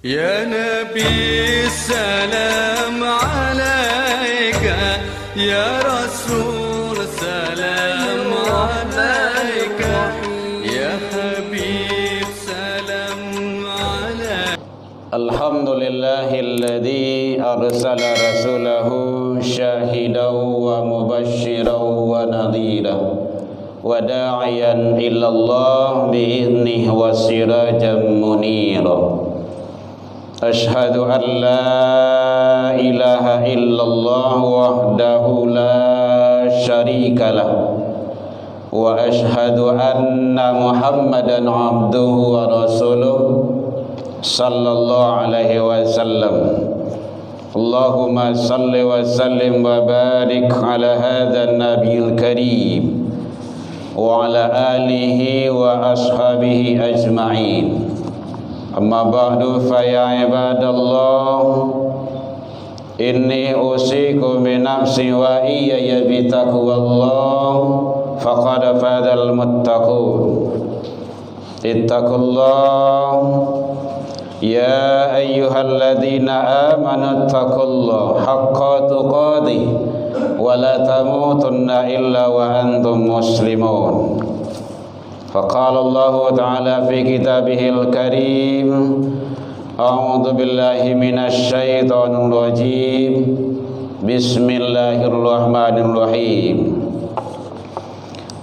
يا نبي السلام عليك، يا رسول سلام عليك، يا حبيب سلام عليك. الحمد لله الذي أرسل رسوله شاهدا ومبشرا ونذيرا وداعيا إلى الله بإذنه وسراجا منيرا. أشهد أن لا إله إلا الله وحده لا شريك له، وأشهد أن محمدا عبده ورسوله صلى الله عليه وسلم. اللهم صل وسلم وبارك على هذا النبي الكريم وعلى آله وأصحابه أجمعين. أما بعد فيا عباد الله، إني أوصيكم بنفسي وإياي بتقوى الله، فقد فاز المتقون. اتقوا الله يا أيها الذين آمنوا اتقوا الله حق تقاته ولا تموتن إلا وأنتم مسلمون. فقال الله تعالى في كتابه الكريم: أعوذ بالله من الشيطان الرجيم، بسم الله الرحمن الرحيم.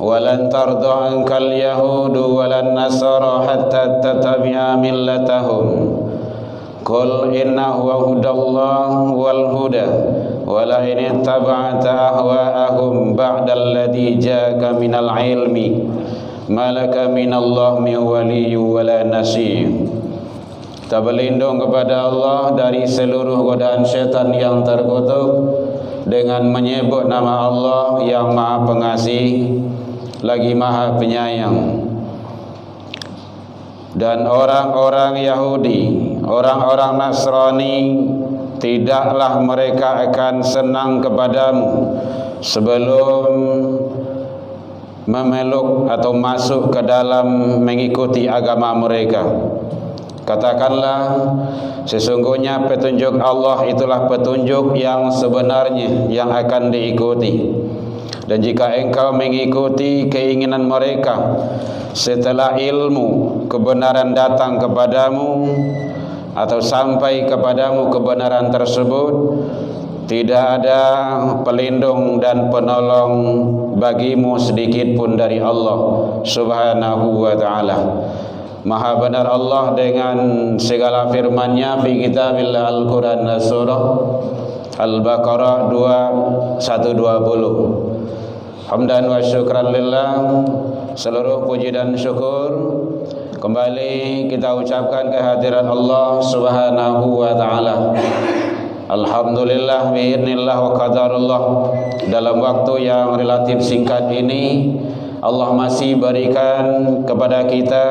ولن ترضى عنك اليهود ولا النصارى حتى تتبع ملتهم، قل إن هو هدى الله والهدى ولئن اتبعت أهواءهم بعد الذي جاءك من العلم ما لك من الله من ولي ولا نصير. Kita berlindung kepada Allah dari seluruh godaan syaitan yang terkutuk dengan menyebut nama Allah yang Maha Pengasih lagi Maha Penyayang. Dan orang-orang Yahudi, orang-orang Nasrani, tidaklah mereka akan senang kepadamu sebelum memeluk atau masuk ke dalam mengikuti agama mereka. Katakanlah, sesungguhnya petunjuk Allah itulah petunjuk yang sebenarnya yang akan diikuti. Dan jika engkau mengikuti keinginan mereka setelah ilmu kebenaran datang kepadamu atau sampai kepadamu kebenaran tersebut, tidak ada pelindung dan penolong bagimu sedikit pun dari Allah Subhanahu wa ta'ala. Maha benar Allah dengan segala firman-Nya fi kitabillah Al-Quran surah Al-Baqarah 120. Hamdan wa syukran lillah, seluruh puji dan syukur kembali kita ucapkan kehadiran Allah Subhanahu wa ta'ala. Alhamdulillah bi'idnillah wa qadarullah, dalam waktu yang relatif singkat ini Allah masih berikan kepada kita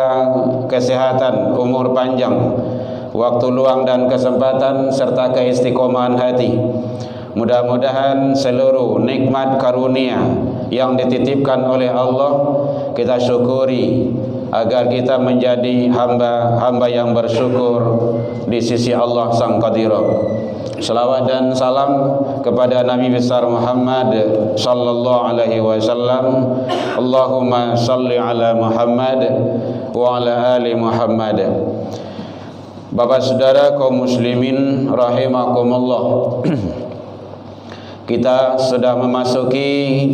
kesehatan, umur panjang, waktu luang dan kesempatan serta keistiqomahan hati. Mudah-mudahan seluruh nikmat karunia yang dititipkan oleh Allah kita syukuri agar kita menjadi hamba-hamba yang bersyukur di sisi Allah Sang Qadirah. Salawat dan salam kepada Nabi besar Muhammad sallallahu alaihi wasallam. Allahumma salli ala Muhammad wa ala ali Muhammad. Bapak saudara kaum muslimin rahimakumullah, kita sudah memasuki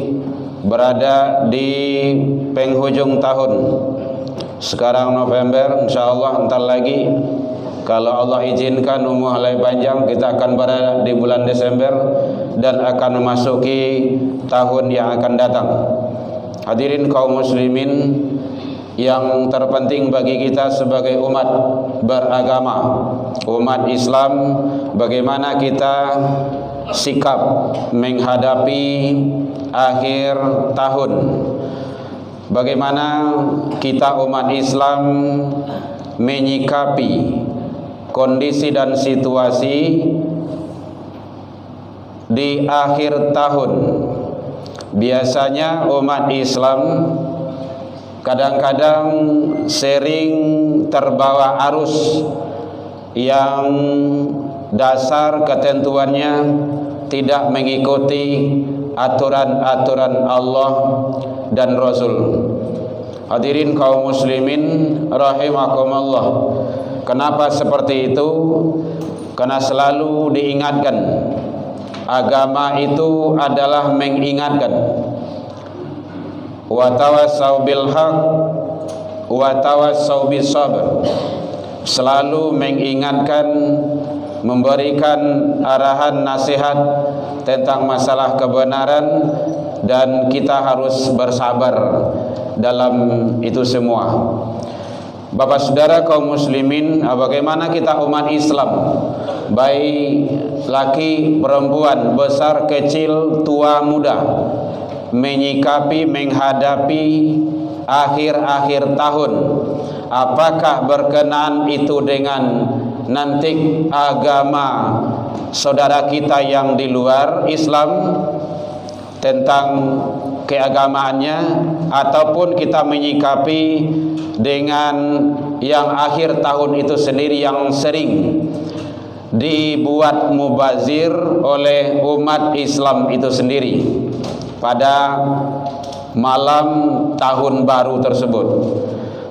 berada di penghujung tahun. Sekarang November, insyaallah entar lagi kalau Allah izinkan umur halai panjang, kita akan berada di bulan Desember dan akan memasuki tahun yang akan datang. Hadirin kaum muslimin, yang terpenting bagi kita sebagai umat beragama, umat Islam, bagaimana kita sikap menghadapi akhir tahun. Bagaimana kita umat Islam menyikapi kondisi dan situasi di akhir tahun. Biasanya umat Islam kadang-kadang sering terbawa arus yang dasar ketentuannya tidak mengikuti aturan-aturan Allah dan Rasul. Hadirin kaum muslimin rahimakumullah. Kenapa seperti itu? Karena selalu diingatkan, agama itu adalah mengingatkan. Wa tawassau bil haq wa tawassau bis sabr. Selalu mengingatkan, memberikan arahan nasihat tentang masalah kebenaran, dan kita harus bersabar dalam itu semua. Bapak saudara kaum muslimin, bagaimana kita umat Islam, baik laki perempuan, besar kecil, tua muda, menyikapi, menghadapi akhir-akhir tahun? Apakah berkenaan itu dengan nanti agama saudara kita yang di luar Islam, tentang keagamaannya, ataupun kita menyikapi dengan yang akhir tahun itu sendiri yang sering dibuat mubazir oleh umat Islam itu sendiri pada malam tahun baru tersebut.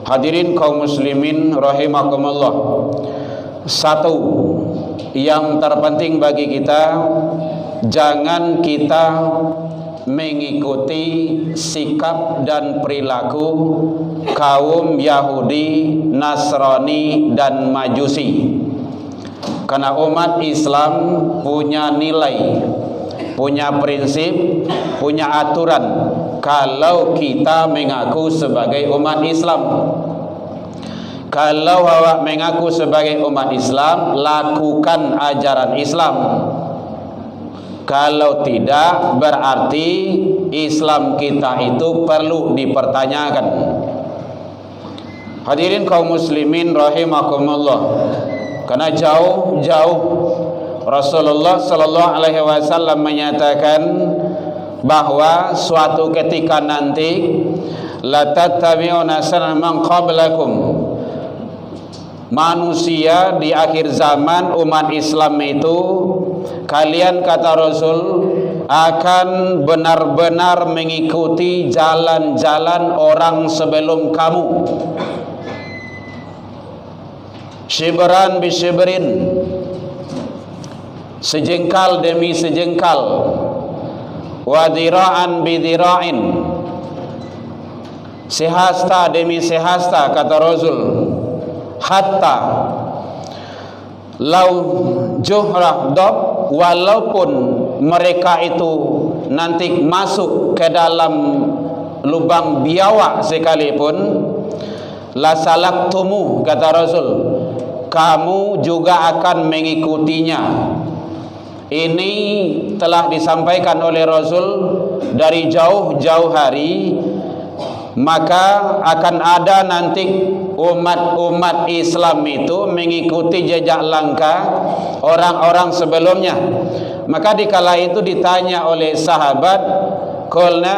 Hadirin kaum muslimin rahimakumullah. Satu yang terpenting bagi kita, jangan kita mengikuti sikap dan perilaku kaum Yahudi, Nasrani, dan Majusi. Karena umat Islam punya nilai, punya prinsip, punya aturan kalau kita mengaku sebagai umat Islam. Kalau awak mengaku sebagai umat Islam, lakukan ajaran Islam. Kalau tidak, berarti Islam kita itu perlu dipertanyakan. Hadirin kaum muslimin rahimakumullah. Karena jauh-jauh Rasulullah sallallahu alaihi wasallam menyatakan bahwa suatu ketika nanti la tattabi'una sanana man qablakum. Manusia di akhir zaman, umat Islam itu, kalian kata Rasul akan benar-benar mengikuti jalan-jalan orang sebelum kamu. Shibran bi shibrin, sejengkal demi sejengkal, wa dira'an bi dira'in, sehasta demi sehasta kata Rasul. Hatta lau juhrah dob, walaupun mereka itu nanti masuk ke dalam lubang biawak sekalipun, la salaktumu kata Rasul, kamu juga akan mengikutinya. Ini telah disampaikan oleh Rasul dari jauh-jauh hari. Maka akan ada nanti umat-umat Islam itu mengikuti jejak langkah orang-orang sebelumnya. Maka dikala itu ditanya oleh sahabat, qulna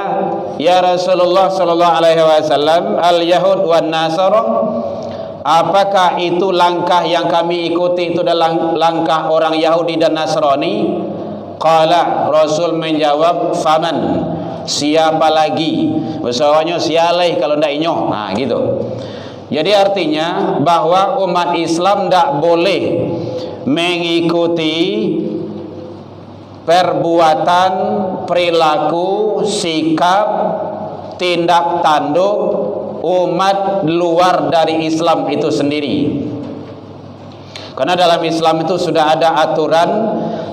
ya Rasulullah sallallahu alaihi wasallam, al yahud wan nasara, apakah itu langkah yang kami ikuti itu adalah langkah orang Yahudi dan Nasrani? Qala, Rasul menjawab, faman, siapa lagi? Maksudnya sialai kalau ndak inyo. Nah gitu. Jadi artinya bahwa umat Islam tidak boleh mengikuti perbuatan, perilaku, sikap, tindak tanduk umat luar dari Islam itu sendiri. Karena dalam Islam itu sudah ada aturan,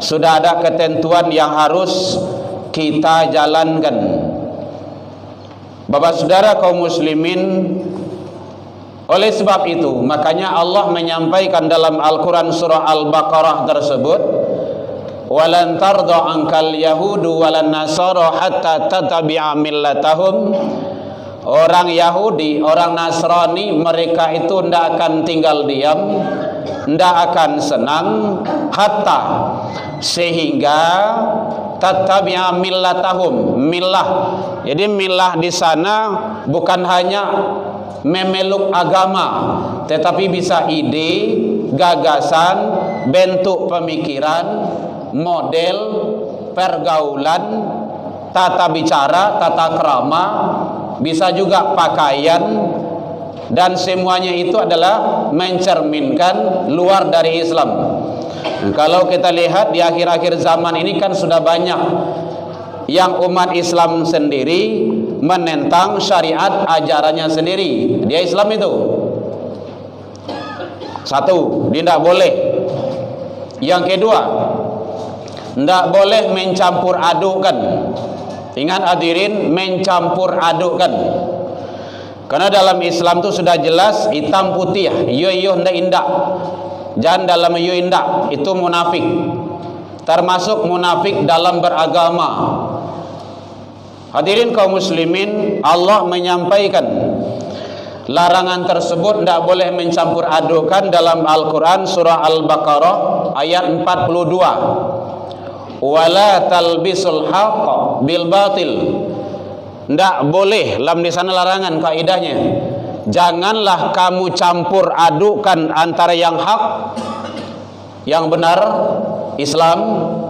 sudah ada ketentuan yang harus kita jalankan. Bapak saudara kaum muslimin, oleh sebab itu makanya Allah menyampaikan dalam Al-Quran surah Al-Baqarah tersebut, walan tarda ankal yahudu walan nasara hatta tattabi'a millatahum. Orang Yahudi, orang Nasrani, mereka itu tidak akan tinggal diam, tidak akan senang, hatta, sehingga tattabi'a millatahum, millah. Jadi millah di sana bukan hanya memeluk agama, tetapi bisa ide, gagasan, bentuk pemikiran, model, pergaulan, tata bicara, tata krama, bisa juga pakaian, dan semuanya itu adalah mencerminkan luar dari Islam. Kalau kita lihat di akhir-akhir zaman ini kan sudah banyak yang umat Islam sendiri menentang syariat ajarannya sendiri. Dia Islam itu. Satu, dia tidak boleh. Yang kedua, tidak boleh mencampur adukkan. Ingat hadirin, mencampur adukkan. Karena dalam Islam itu sudah jelas hitam putih, yo ndak indak. Jangan dalam yo indak, itu munafik. Termasuk munafik dalam beragama. Hadirin kaum muslimin, Allah menyampaikan larangan tersebut tidak boleh mencampur adukkan dalam Al-Quran surah Al-Baqarah ayat 42. Wala talbisul haqq bil batil. Tidak boleh, dalam di sana larangan kaidahnya. Janganlah kamu campur adukkan antara yang hak, yang benar, Islam,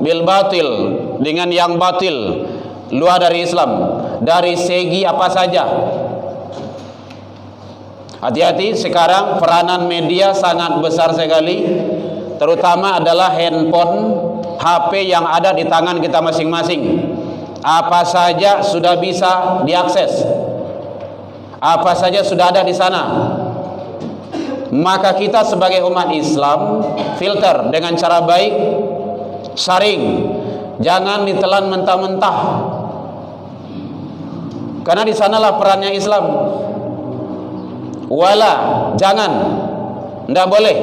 bil batil, dengan yang batil, luar dari Islam, dari segi apa saja. Hati-hati, sekarang peranan media sangat besar sekali, terutama adalah handphone, HP yang ada di tangan kita masing-masing. Apa saja sudah bisa diakses, apa saja sudah ada di sana. Maka kita sebagai umat Islam filter dengan cara baik, saring, jangan ditelan mentah-mentah, karena di sanalah perannya Islam. Wala, jangan, tidak boleh.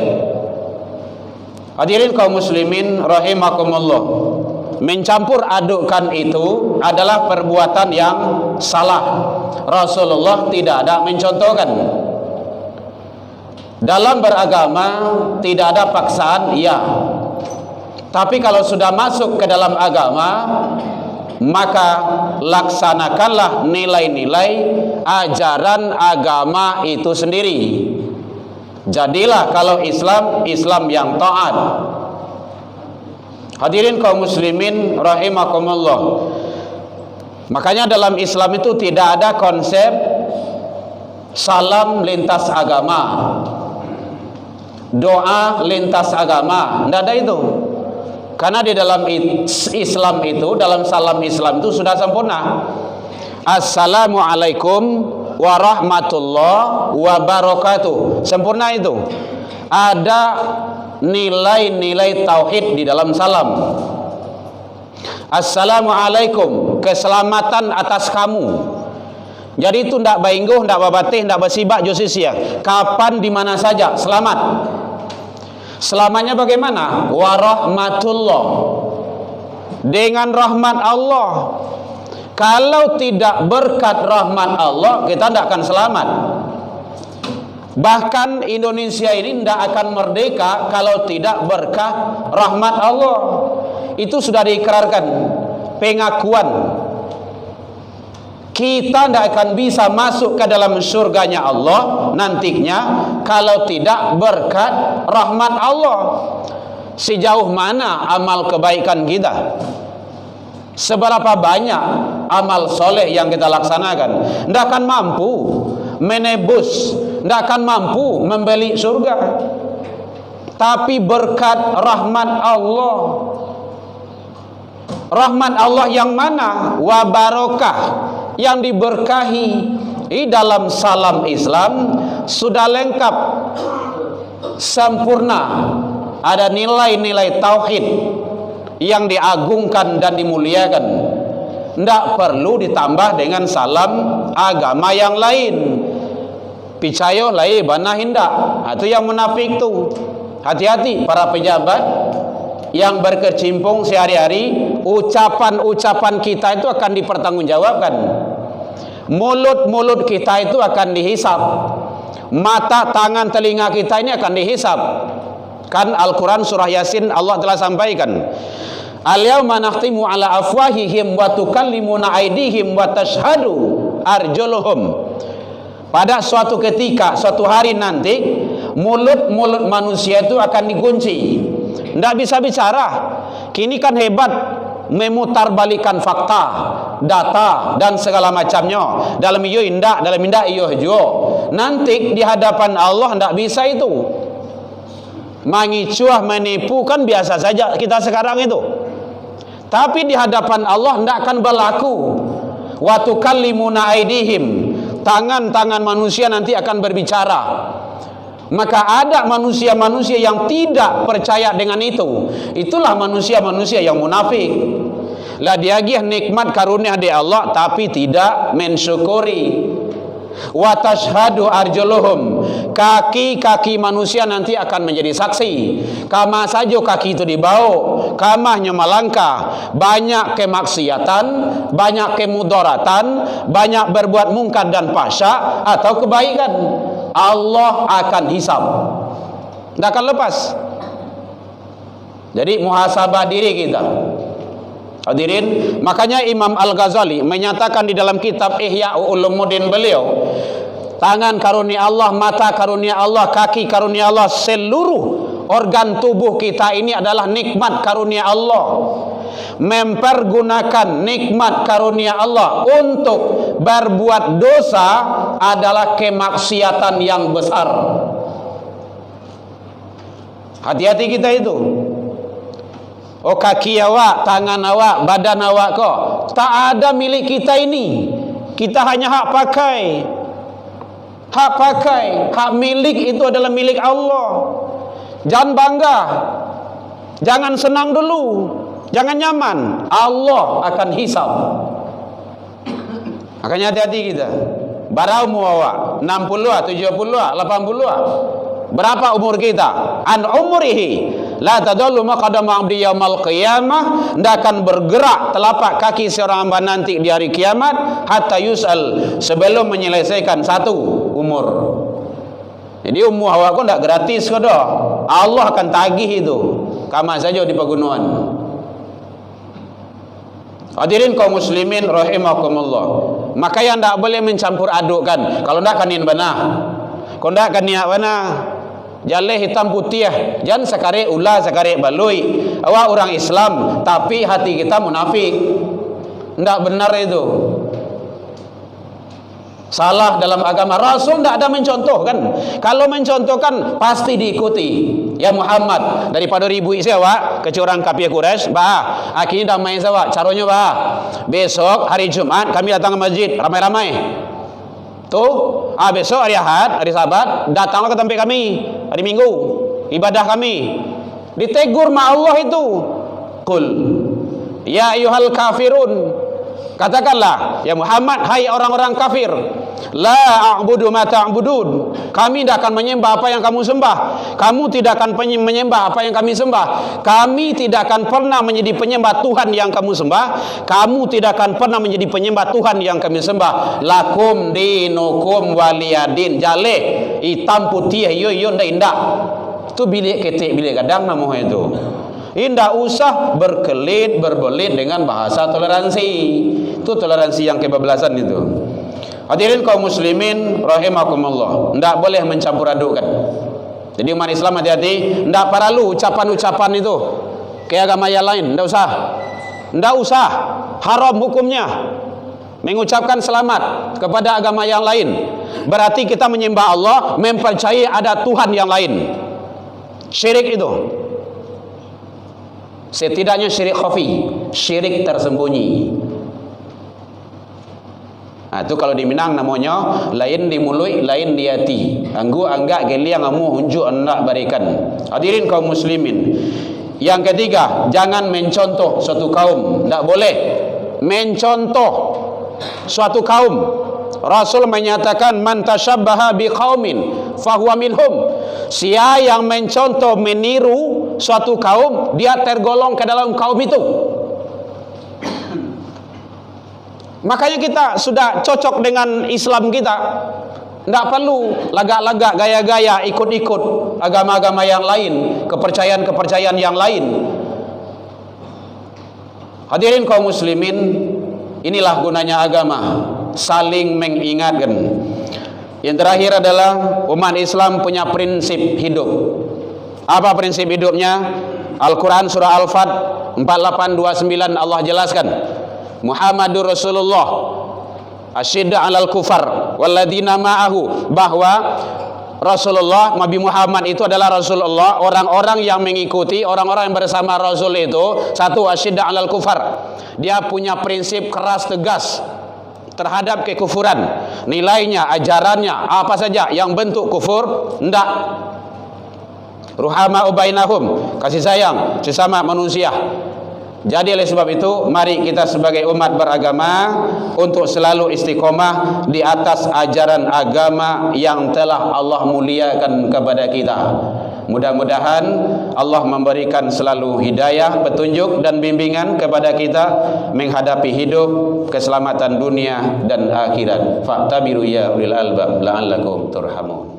Hadirin kaum muslimin rahimakumullah, mencampur adukkan itu adalah perbuatan yang salah. Rasulullah tidak ada mencontohkan. Dalam beragama tidak ada paksaan, iya. Tapi kalau sudah masuk ke dalam agama, maka laksanakanlah nilai-nilai ajaran agama itu sendiri. Jadilah kalau Islam, Islam yang taat. Hadirin kaum muslimin rahimakumullah, makanya dalam Islam itu tidak ada konsep salam lintas agama, doa lintas agama, tidak ada itu. Karena di dalam Islam itu, dalam salam Islam itu sudah sempurna. Assalamualaikum warahmatullahi wabarakatuh. Sempurna itu. Ada nilai-nilai tauhid di dalam salam. Assalamualaikum, keselamatan atas kamu. Jadi itu tidak baingguh, tidak babatih, tidak bersibak jusisia. Kapan, di mana saja, selamat. Selamanya bagaimana? Warahmatullah, dengan rahmat Allah. Kalau tidak berkat rahmat Allah, kita tidak akan selamat. Bahkan Indonesia ini tidak akan merdeka kalau tidak berkah rahmat Allah. Itu sudah diikrarkan, pengakuan. Kita tidak akan bisa masuk ke dalam surganya Allah nantinya kalau tidak berkat rahmat Allah. Sejauh mana amal kebaikan kita, seberapa banyak amal soleh yang kita laksanakan, tidak akan mampu menebus, tidak akan mampu membeli surga. Tapi berkat rahmat Allah. Rahmat Allah yang mana? Wa barokah, yang diberkahi. Di dalam salam Islam sudah lengkap, sempurna. Ada nilai-nilai tauhid yang diagungkan dan dimuliakan. Tidak perlu ditambah dengan salam agama yang lain. Picayo lai bana hinda, itu yang munafik tu. Hati-hati para pejabat yang berkecimpung sehari-hari, ucapan-ucapan kita itu akan dipertanggungjawabkan. Mulut-mulut kita itu akan dihisap. Mata, tangan, telinga kita ini akan dihisap. Kan Al-Quran surah Yasin Allah telah sampaikan, al-yawma nakhtimu ala afwahihim wa tukallimuna aydihim wa tashhadu arjuluhum pada suatu ketika, suatu hari nanti, mulut-mulut manusia itu akan dikunci, tidak bisa bicara. Kini kan hebat memutarbalikkan fakta, data dan segala macamnya. Dalam iyo indah, dalam indah iyo jo. Nanti di hadapan Allah tidak bisa itu. Mengicuah, menipu kan biasa saja kita sekarang itu. Tapi di hadapan Allah tidak akan berlaku. Wa tukallimuna aydihim, tangan-tangan manusia nanti akan berbicara. Maka ada manusia-manusia yang tidak percaya dengan itu. Itulah manusia-manusia yang munafik. Lah dia gih nikmat karunia dari Allah tapi tidak mensyukuri. Wa tashhadu arjuluhum, kaki-kaki manusia nanti akan menjadi saksi. Kama saja kaki itu dibawa, kamahnya melangkah, banyak kemaksiatan, banyak kemudaratan, banyak berbuat mungkar dan fahsya atau kebaikan. Allah akan hisab, tidak akan lepas. Jadi muhasabah diri kita. Hadirin, makanya Imam Al-Ghazali menyatakan di dalam kitab Ihya Ulumuddin beliau, tangan karunia Allah, mata karunia Allah, kaki karunia Allah, seluruh organ tubuh kita ini adalah nikmat karunia Allah. Mempergunakan nikmat karunia Allah untuk berbuat dosa adalah kemaksiatan yang besar. Hati-hati kita itu. Oh, kaki awak, tangan awak, badan awak kok tak ada milik kita ini. Kita hanya hak pakai. Hak pakai, hak milik itu adalah milik Allah. Jangan bangga, jangan senang dulu, jangan nyaman. Allah akan hisab. Makanya hati-hati kita. Berapa umur awak? 60, 70, 80. Berapa umur kita? An umrihi la tadallu maqadama 'abdi yaumal qiyamah, tidak akan bergerak telapak kaki seorang hamba nanti di hari kiamat hatta yus'al, sebelum menyelesaikan satu umur. Jadi umur awak kau tidak gratis kau dah. Allah akan tagih itu. Kama saja di pegunungan. Hadirin kaum muslimin rahimakumullah. Maka yang tidak boleh mencampur adukkan. Kalau tidak kan benar. Kalau tidak kan niat benar. Jaleh hitam putih, jangan sekare ulah sekare baloi. Awak orang Islam tapi hati kita munafik. Tidak benar itu. Salah dalam agama. Rasul tidak ada mencontohkan. Kalau mencontohkan pasti diikuti. Ya Muhammad, daripada ribu isi awak kecurang kafir Quraisy, bah, akhirnya damai awak. Caranya bah, besok hari Jumat kami datang ke masjid ramai-ramai. Tuh, besok hari Ahad, hari Sabat, datanglah ke tempat kami. Hari Minggu, ibadah kami. Ditegur ma Allah itu. Qul ya ayyuhal kafirun, katakanlah ya Muhammad, hai orang-orang kafir, la a'budu ma ta'budun, kami tidak akan menyembah apa yang kamu sembah. Kamu tidak akan menyembah apa yang kami sembah. Kami tidak akan pernah menjadi penyembah Tuhan yang kamu sembah. Kamu tidak akan pernah menjadi penyembah Tuhan yang kami sembah. Lakum dinukum waliyadin. Jale hitam putih yo indah. Itu bilik ketik bilik kadang namanya itu. Indah usah berkelit berbelit dengan bahasa toleransi. Itu toleransi yang kebablasan itu. Hadirin kaum muslimin rahimakumullah, tidak boleh mencampur adukkan. Jadi umat Islam hati-hati, tidak perlu ucapan-ucapan itu kayak agama yang lain, tidak usah, haram hukumnya. Mengucapkan selamat kepada agama yang lain berarti kita menyembah Allah, mempercayai ada Tuhan yang lain. Syirik itu. Setidaknya syirik khafi, syirik tersembunyi. Nah, itu kalau di Minang namanya lain di mulut, lain di hati. Anggu anggak geliang amu unjuk anak barikan. Hadirin kaum muslimin. Yang ketiga, jangan mencontoh suatu kaum. Tidak boleh mencontoh suatu kaum. Rasul menyatakan man tasyabbaha biqaumin fahuwa minhum. Siapa yang mencontoh meniru suatu kaum, dia tergolong ke dalam kaum itu. Makanya kita sudah cocok dengan Islam kita. Tidak perlu lagak-lagak, gaya-gaya, ikut-ikut agama-agama yang lain, kepercayaan-kepercayaan yang lain. Hadirin kaum muslimin, inilah gunanya agama, saling mengingatkan. Yang terakhir adalah umat Islam punya prinsip hidup. Apa prinsip hidupnya? Al-Quran surah Al-Fat 4829 Allah jelaskan, Muhammadur Rasulullah asyidda 'alal kufar walladzina ma'ahu, bahwa Rasulullah, Nabi Muhammad itu adalah Rasulullah. Orang-orang yang mengikuti, orang-orang yang bersama Rasul itu, satu, asyidda 'alal kufar, dia punya prinsip keras tegas terhadap kekufuran. Nilainya, ajarannya, apa saja yang bentuk kufur, hendak. Ruhama ubainahum, kasih sayang sesama manusia. Jadi oleh sebab itu, mari kita sebagai umat beragama untuk selalu istiqomah di atas ajaran agama yang telah Allah muliakan kepada kita. Mudah-mudahan Allah memberikan selalu hidayah, petunjuk dan bimbingan kepada kita menghadapi hidup, keselamatan dunia dan akhirat. Fa'tabiru ya ulil albab la'allakum turhamun.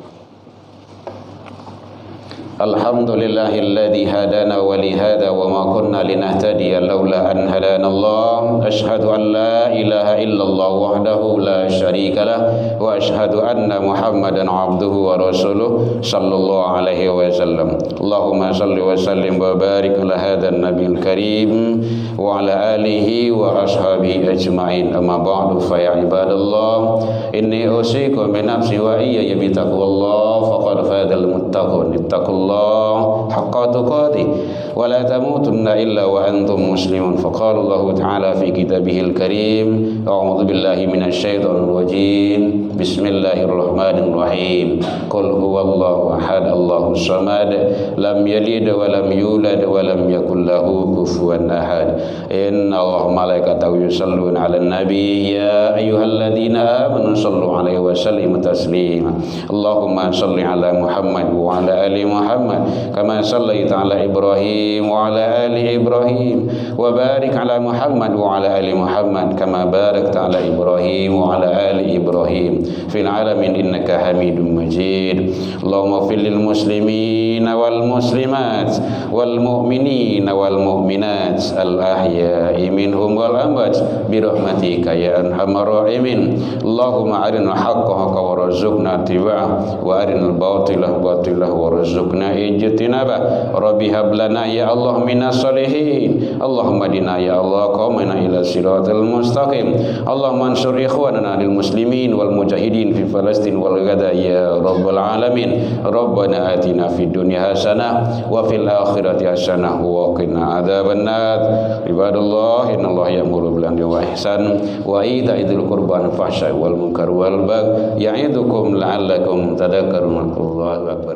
Alhamdulillahilladzi hadana wa li hadza wa ma kunna linahtadiya laula an hadana Allah. Asyhadu an la ilaha illallah wahdahu la syarika lah wa asyhadu anna Muhammadan abduhu wa rasuluh sallallahu alaihi wasallam. Allahumma shalli wa sallim wa barik ala hadzal nabiyil karim wa ala alihi wa ashabihi ajmain. Amma ba'du, fa ya ibadallah, inni usikum bi nafsi wa iyya bi taqwallah faqad fadal muttaqun. Ittaqullah haqqa tuqatih wa la tamutunna illa wa antum muslimun. Faqala Allah ta'ala fi kitabihil karim, a'udzu billahi minasyaitonir rajim, bismillahirrahmanirrahim, qul huwallahu ahad allahus samad lam yalid wa lam yulad wa lam yakul lahu kufuwan ahad. Inna Allaha malaikatahu yusholluna 'alan nabi ya ayyuhalladzina amanu shallu 'alaihi wa sallimu taslima. Allahumma shalli 'ala Muhammad wa 'ala ali Muhammad kama shallaita 'ala Ibrahim wa 'ala ali Ibrahim wa barik 'ala Muhammad wa 'ala ali Muhammad kama barakta 'ala Ibrahim wa 'ala ali Ibrahim fil 'alamin innaka Hamidum Majid. Allahumma fil lil muslimin wal muslimat wal mu'minin wal mu'minat al ahya'i minhum wal amwat bi rahmatika ya arhamar rahimin. Allahumma arinal haqqa haqqan warzuqna ittiba'ah wa arinal batila batilah warzuqna ijtinabah. Rabbi hab lana ya Allah minas solihin. Allahumma dina ya Allah qaumana ila siratal mustaqim. Allahumma ansur ikhwanana lil muslimin wal mujahidin fi Palestin wal Gaza ya rabbal alamin. Rabbana atina fid dunya hasanah wa fil akhirati hasanah wa qina adzabannar. Ibadallah, innallaha ya'muru bil 'adli wa ihsan wa ita'idzil qurba wal fahsya'i wal munkar wal baghi ya'idukum la'allakum tadhakkarun. Allahu akbar.